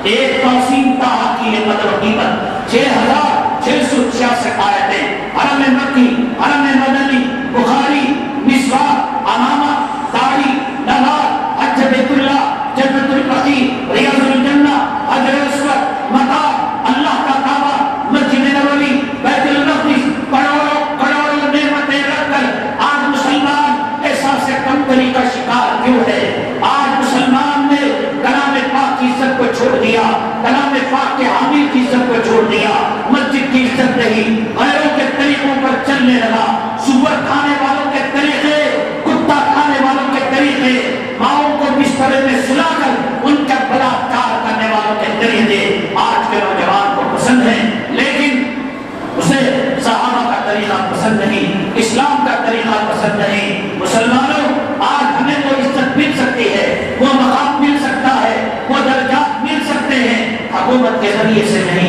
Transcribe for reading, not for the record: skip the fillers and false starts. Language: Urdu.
ایک توسیم طه کی قدر و قیمت 6666 آیتیں، حرم مکی، حرم مدنی، بخاری، مسواک، امامہ، داڑھی، نماز، حج بیت اللہ، جنت البقیع، ریاض الجنہ، حجر اسود، مقام اللہ کا کعبہ، مسجد نبوی، بیت المقدس، کروڑوں کروڑوں نعمتیں رکھ کر آج مسلمان احساس کمتری کا شکار کیوں ہے؟ آج مسلمان نے کلام پاک کی عزت کو چھوڑ دیا، کلام پاک کے حامل کی عزت کو چھوڑ دیا، مسجد کی عزت نہیں، غیروں کے طریقوں پر چلنے لگا، سور کھانے والوں کے طریقے، کتا کھانے والوں کے طریقے، ماؤں کو بسترے میں سلا کر ان کا بلاکار کرنے والوں کے طریقے آج کے نوجوان کو پسند ہیں، لیکن اسے صحابہ کا طریقہ پسند نہیں، اسلام کا طریقہ پسند نہیں۔ مسلمانوں، آج ہمیں وہ عزت مل سکتی ہے، وہ مقام مل سکتا ہے، وہ درجات مل سکتے ہیں، حکومت کے ذریعے سے نہیں،